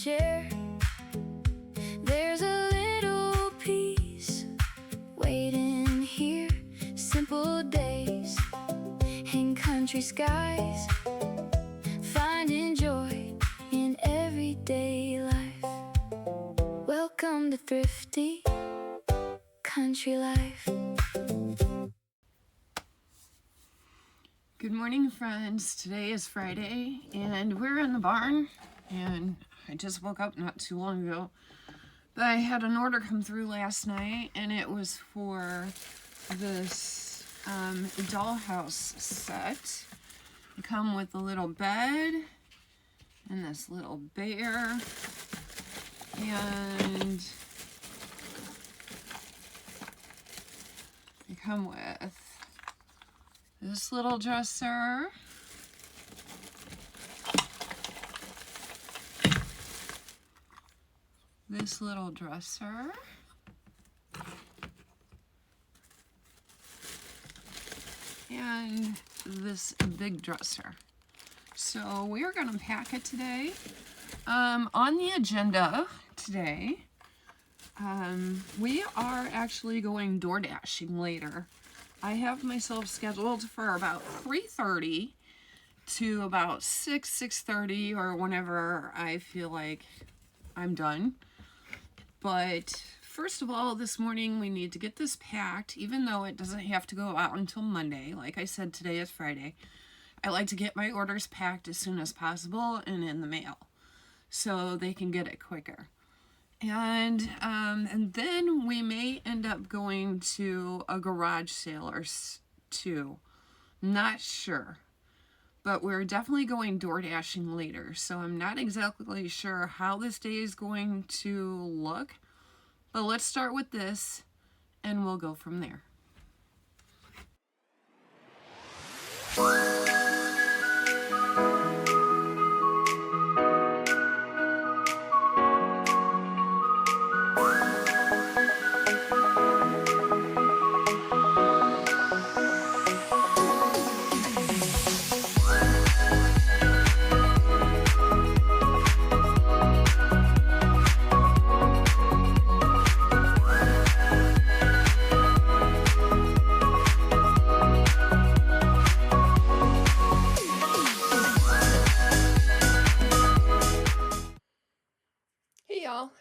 chair. There's a little peace waiting here. Simple days and country skies, finding joy in everyday life. Welcome to Thrifty Country Life. Good morning, friends. Today is Friday and we're in the barn, and I just woke up not too long ago, but I had an order come through last night, and it was for this dollhouse set. They come with a little bed and this little bear, and they come with this little dresser, this little dresser, and this big dresser. So we are going to pack it today. On the agenda today, we are actually going DoorDashing later. I have myself scheduled for about 3:30 to about 6:30, or whenever I feel like I'm done. But first of all, this morning we need to get this packed, even though it doesn't have to go out until Monday. Like I said, today is Friday. I like to get my orders packed as soon as possible and in the mail so they can get it quicker. And then we may end up going to a garage sale or two. Not sure. But we're definitely going DoorDashing later. So I'm not exactly sure how this day is going to look. But let's start with this and we'll go from there.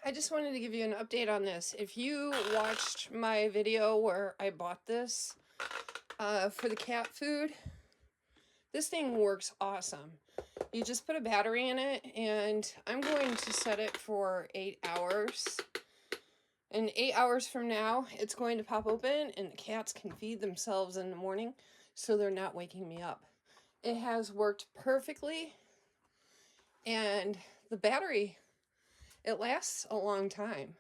I just wanted to give you an update on this. If you watched my video where I bought this for the cat food, this thing works awesome. You just put a battery in it, and I'm going to set it for 8 hours. And 8 hours from now, it's going to pop open, and the cats can feed themselves in the morning, so they're not waking me up. It has worked perfectly, and the battery, it lasts a long time.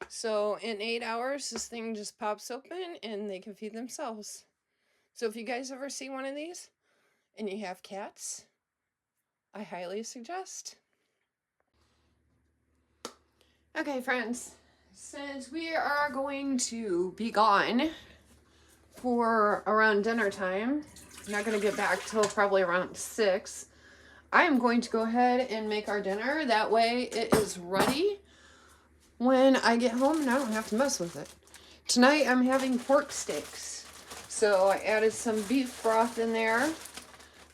So in 8 hours, this thing just pops open and they can feed themselves. So if you guys ever see one of these and you have cats, I highly suggest. Okay, friends, since we are going to be gone for around dinner time, I'm not going to get back till probably around 6. I am going to go ahead and make our dinner. That way it is ready when I get home and I don't have to mess with it. Tonight I'm having pork steaks. So I added some beef broth in there.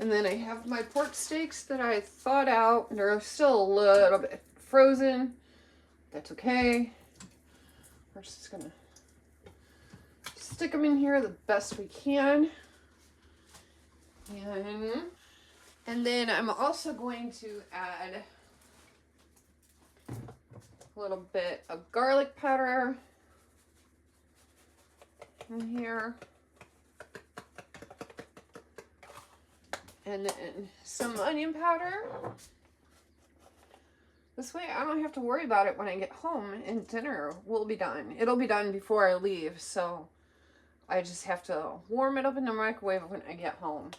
And then I have my pork steaks that I thawed out. They're still a little bit frozen. That's okay. We're just going to stick them in here the best we can. And then I'm also going to add a little bit of garlic powder in here. And then some onion powder. This way I don't have to worry about it when I get home, and dinner will be done. It'll be done before I leave, so I just have to warm it up in the microwave when I get home.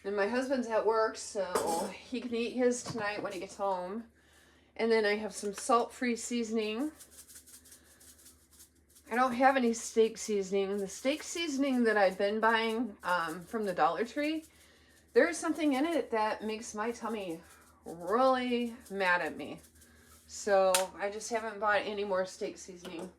And my husband's at work, so he can eat his tonight when he gets home. And then I have some salt-free seasoning. I don't have any steak seasoning. The steak seasoning that I've been buying from the Dollar Tree, there is something in it that makes my tummy really mad at me. So I just haven't bought any more steak seasoning.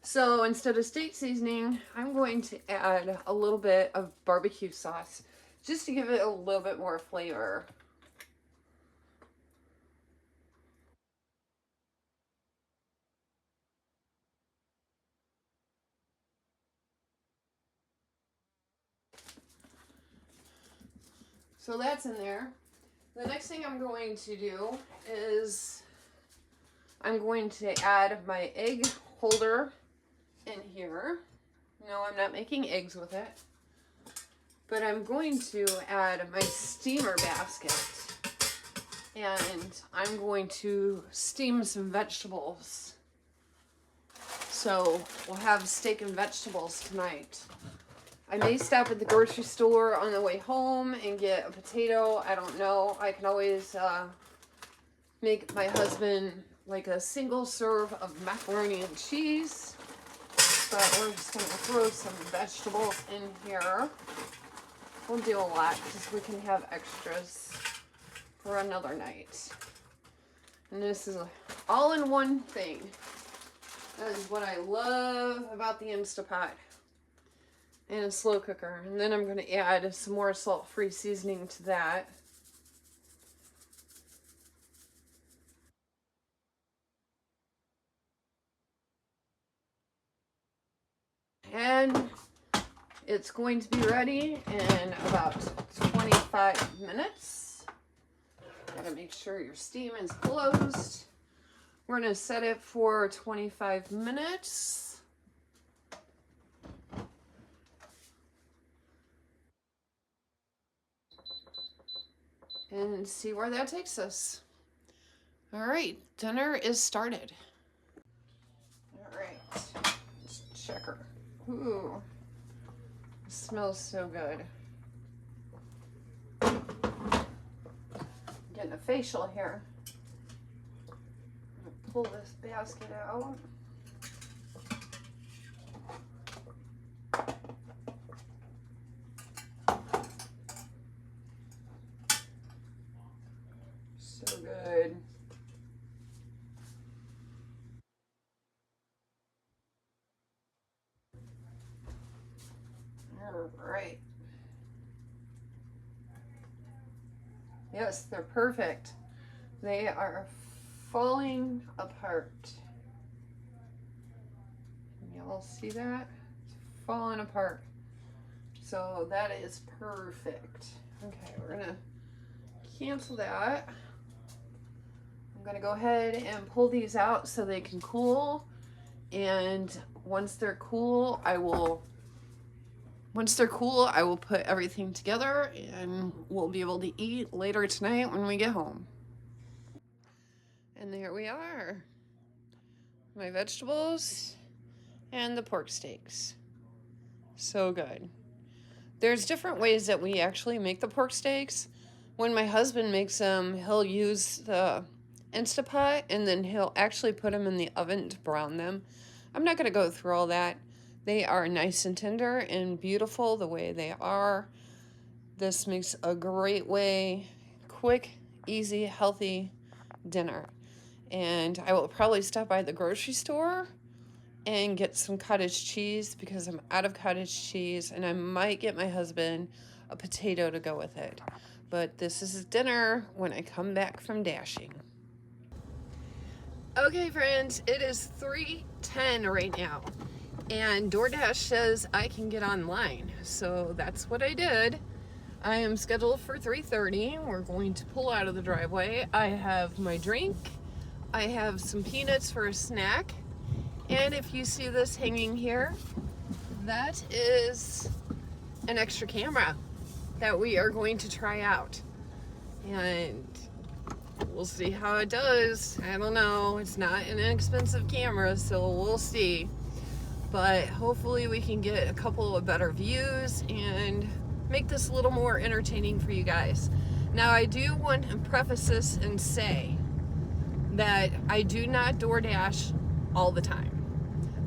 So instead of steak seasoning, I'm going to add a little bit of barbecue sauce just to give it a little bit more flavor. So that's in there. The next thing I'm going to do is I'm going to add my egg holder in here. No, I'm not making eggs with it. But I'm going to add my steamer basket. And I'm going to steam some vegetables. So we'll have steak and vegetables tonight. I may stop at the grocery store on the way home and get a potato. I don't know. I can always make my husband like a single serve of macaroni and cheese. But we're just going to throw some vegetables in here. We'll do a lot because we can have extras for another night. And this is all in one thing. That is what I love about the Instapot. And a slow cooker. And then I'm going to add some more salt-free seasoning to that. And it's going to be ready in about 25 minutes. Gotta make sure your steam is closed. We're going to set it for 25 minutes. And see where that takes us. All right, dinner is started. All right, let's check her. Ooh, it smells so good. Getting a facial here. I'm gonna pull this basket out. So good. All right. Yes, they're perfect. They are falling apart. Can y'all see that? It's falling apart. So that is perfect. Okay, we're gonna cancel that. I'm gonna go ahead and pull these out so they can cool. And once they're cool, I will put everything together and we'll be able to eat later tonight when we get home. And there we are. My vegetables and the pork steaks. So good. There's different ways that we actually make the pork steaks. When my husband makes them, he'll use the Instapot and then he'll actually put them in the oven to brown them. I'm not going to go through all that. They are nice and tender and beautiful the way they are. This makes a great way, quick, easy, healthy dinner. And I will probably stop by the grocery store and get some cottage cheese because I'm out of cottage cheese, and I might get my husband a potato to go with it. But this is dinner when I come back from dashing. Okay, friends, it is 3:10 right now. And DoorDash says I can get online. So that's what I did. I am scheduled for 3:30. We're going to pull out of the driveway. I have my drink. I have some peanuts for a snack. And if you see this hanging here, that is an extra camera that we are going to try out. And we'll see how it does. I don't know. It's not an inexpensive camera, so we'll see. But hopefully we can get a couple of better views and make this a little more entertaining for you guys. Now, I do want to preface this and say that I do not DoorDash all the time.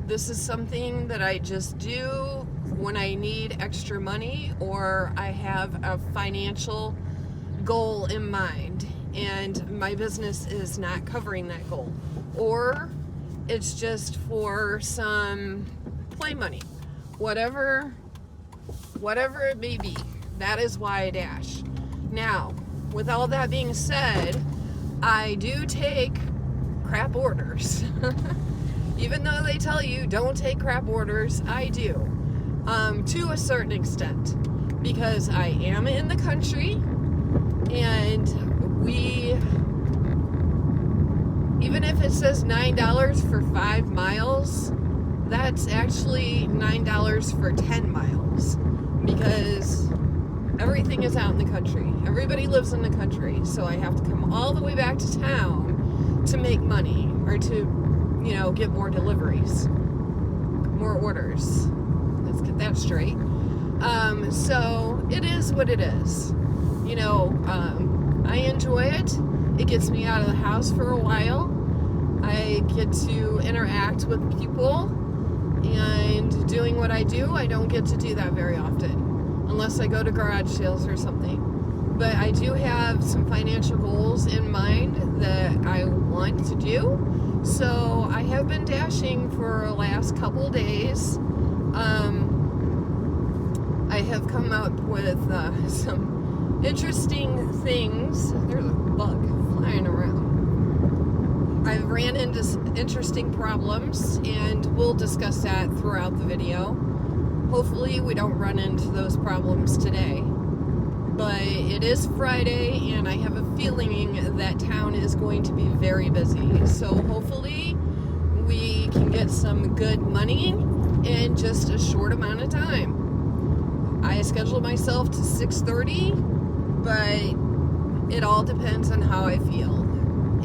This is something that I just do when I need extra money or I have a financial goal in mind. and my business is not covering that goal, or it's just for some play money, whatever it may be. That is why I dash. Now, with all that being said, I do take crap orders. Even though they tell you don't take crap orders, I do, to a certain extent, because I am in the country, and even if it says $9 for 5 miles, that's actually $9 for 10 miles, because everything is out in the country. Everybody lives in the country, so I have to come all the way back to town to make money, or to, get more deliveries, more orders. Let's get that straight. So it is what it is. I enjoy it. It gets me out of the house for a while. I get to interact with people, and doing what I do, I don't get to do that very often, unless I go to garage sales or something. But I do have some financial goals in mind that I want to do. So I have been dashing for the last couple days. I have come up with some interesting things. There's a bug flying around. I've ran into some interesting problems, and we'll discuss that throughout the video. Hopefully we don't run into those problems today. But it is Friday, and I have a feeling that town is going to be very busy. So hopefully we can get some good money in just a short amount of time. I scheduled myself to 6:30, but it all depends on how I feel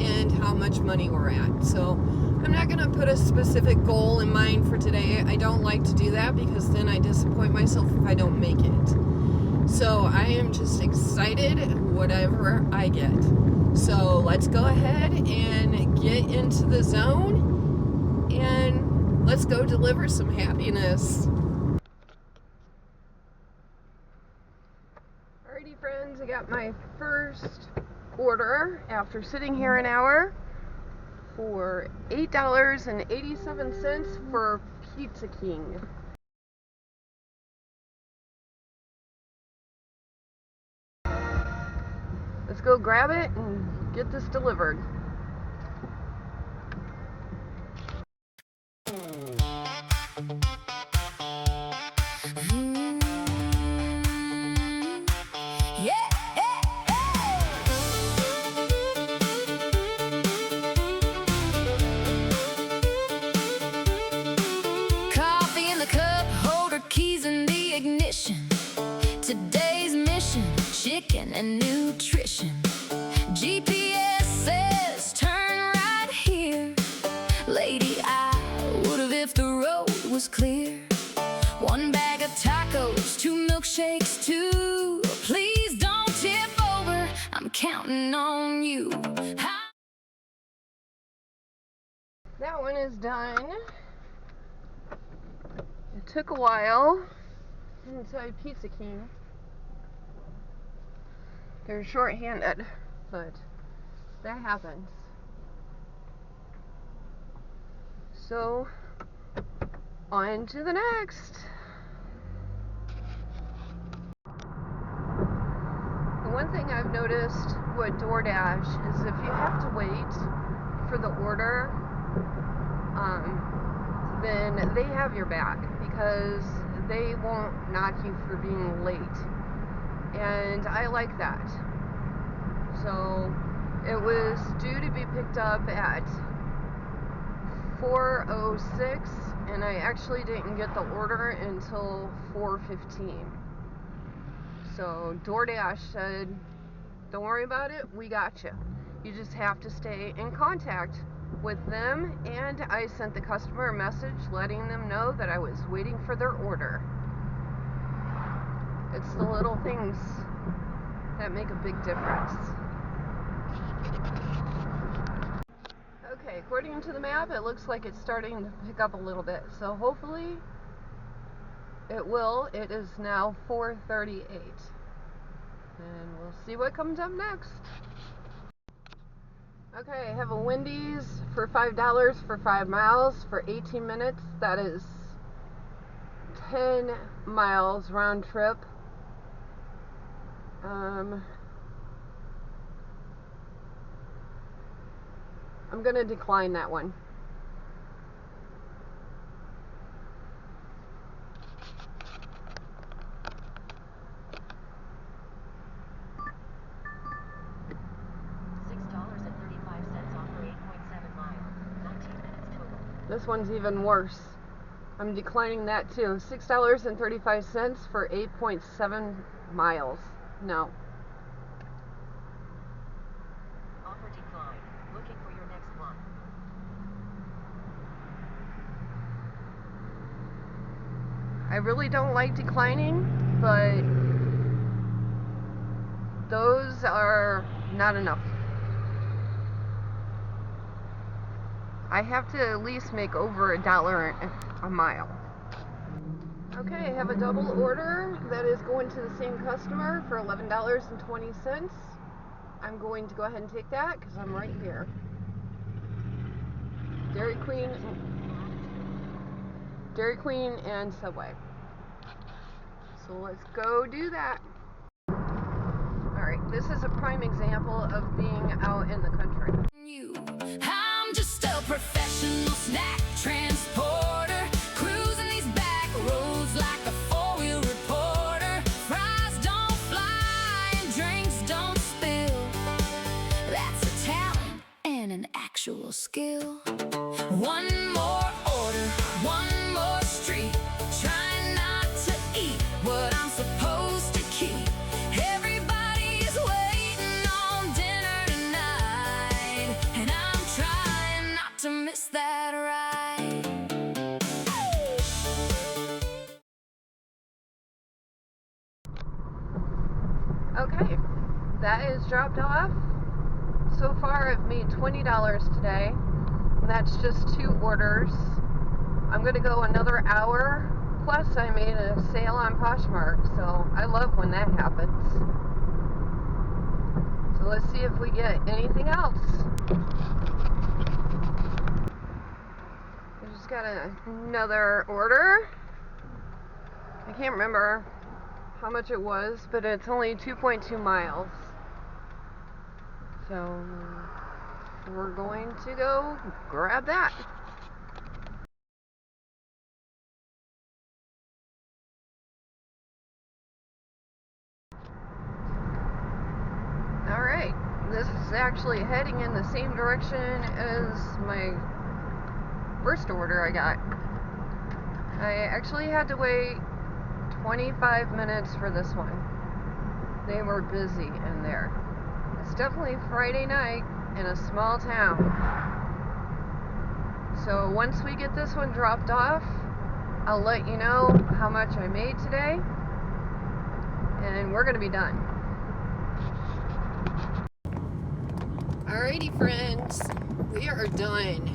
and how much money we're at. So I'm not going to put a specific goal in mind for today. I don't like to do that, because then I disappoint myself if I don't make it. So I am just excited whatever I get. So let's go ahead and get into the zone, and let's go deliver some happiness. Alrighty friends, I got my first order after sitting here an hour for $8.87 for Pizza King. Let's go grab it and get this delivered. Coffee in the cup holder, keys in the ignition. Today's mission, chicken and nutrition. GPS says turn right here. Lady, I would've if the road was clear. 1 bag of tacos, 2 milkshakes, 2. Please don't tip over, I'm counting on you. That one is done. It took a while inside Pizza King. They're short-handed, but that happens. So, on to the next. The one thing I've noticed with DoorDash is if you have to wait for the order, then they have your back, because they won't knock you for being late. And I like that. So it was due to be picked up at 4:06, and I actually didn't get the order until 4:15. So DoorDash said, don't worry about it, we got you. You just have to stay in contact with them, and I sent the customer a message letting them know that I was waiting for their order. It's the little things that make a big difference. Okay, according to the map, it looks like it's starting to pick up a little bit, so hopefully it will. It is now 4:38, and we'll see what comes up next. Okay, I have a Wendy's for $5 for 5 miles for 18 minutes. That is 10 miles round trip. I'm gonna decline that one. $6.35 off for 8.7 miles, 19 minutes total. This one's even worse. I'm declining that too. $6.35 for 8.7 miles. No. Offer declined. Looking for your next one. I really don't like declining, but those are not enough. I have to at least make over $1 a mile. Okay, I have a double order that is going to the same customer for $11.20. I'm going to go ahead and take that because I'm right here. Dairy Queen and Subway. So let's go do that. Alright, this is a prime example of being out in the country. I'm just a professional snack transporter, cruising these back roads like a four-wheel reporter. Fries don't fly and drinks don't spill. That's a talent and an actual skill. One more order, one more street. Trying not to eat what I'm supposed to keep. Everybody's waiting on dinner tonight, and I'm trying not to miss that ride. Okay, that is dropped off. So far I've made $20 today, and that's just 2 orders. I'm going to go another hour, plus I made a sale on Poshmark, so I love when that happens. So let's see if we get anything else. I just got another order. I can't remember how much it was, but it's only 2.2 miles. So we're going to go grab that. Alright, this is actually heading in the same direction as my first order I got. I actually had to wait 25 minutes for this one. They were busy in there. It's definitely Friday night in a small town. So once we get this one dropped off, I'll let you know how much I made today, and we're gonna be done. Alrighty friends, we are done.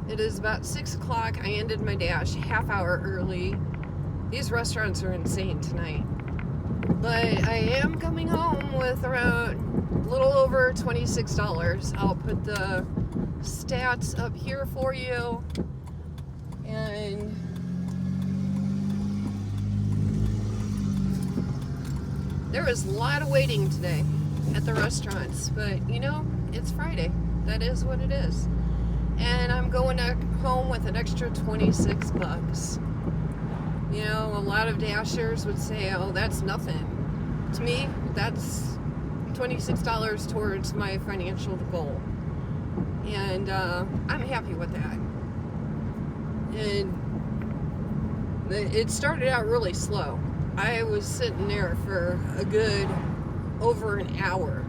It is about 6 o'clock. I ended my dash half hour early. These restaurants are insane tonight. But I am coming home with around a little over $26. I'll put the stats up here for you. And there was a lot of waiting today at the restaurants, but you know, it's Friday. That is what it is. And I'm going home with an extra 26 bucks. You know, a lot of dashers would say, oh, that's nothing. To me, that's $26 towards my financial goal. And I'm happy with that. And it started out really slow. I was sitting there for a good over an hour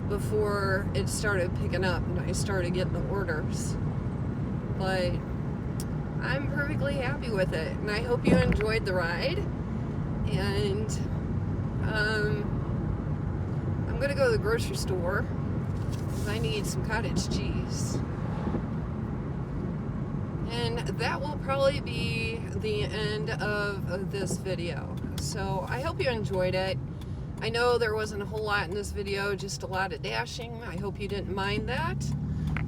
before it started picking up and I started getting the orders. But I'm perfectly happy with it, and I hope you enjoyed the ride. And I'm gonna go to the grocery store because I need some cottage cheese. And that will probably be the end of this video. So I hope you enjoyed it. I know there wasn't a whole lot in this video, just a lot of dashing. I hope you didn't mind that,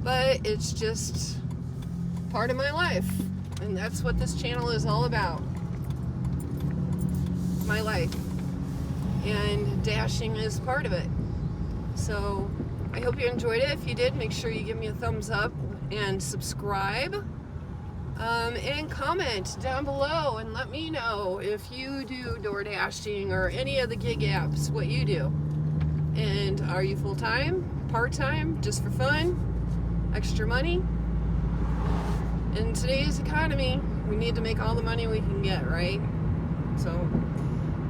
but it's just part of my life, and that's what this channel is all about. My life, and dashing is part of it. So I hope you enjoyed it. If you did, make sure you give me a thumbs up and subscribe, and comment down below and let me know if you do DoorDashing or any of the gig apps, what you do. And are you full-time, part-time, just for fun, extra money? In today's economy, we need to make all the money we can get, right? So,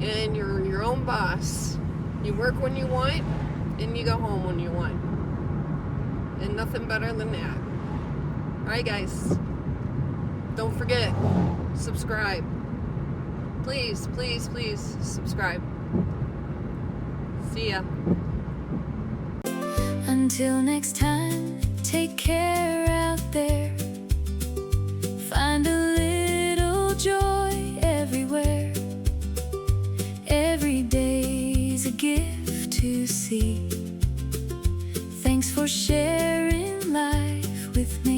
and you're your own boss. You work when you want, and you go home when you want. And nothing better than that. Alright guys, don't forget, subscribe. Please, please, please subscribe. See ya. Until next time, take care out there. Find a little joy everywhere. Every day's a gift to see. Thanks for sharing life with me.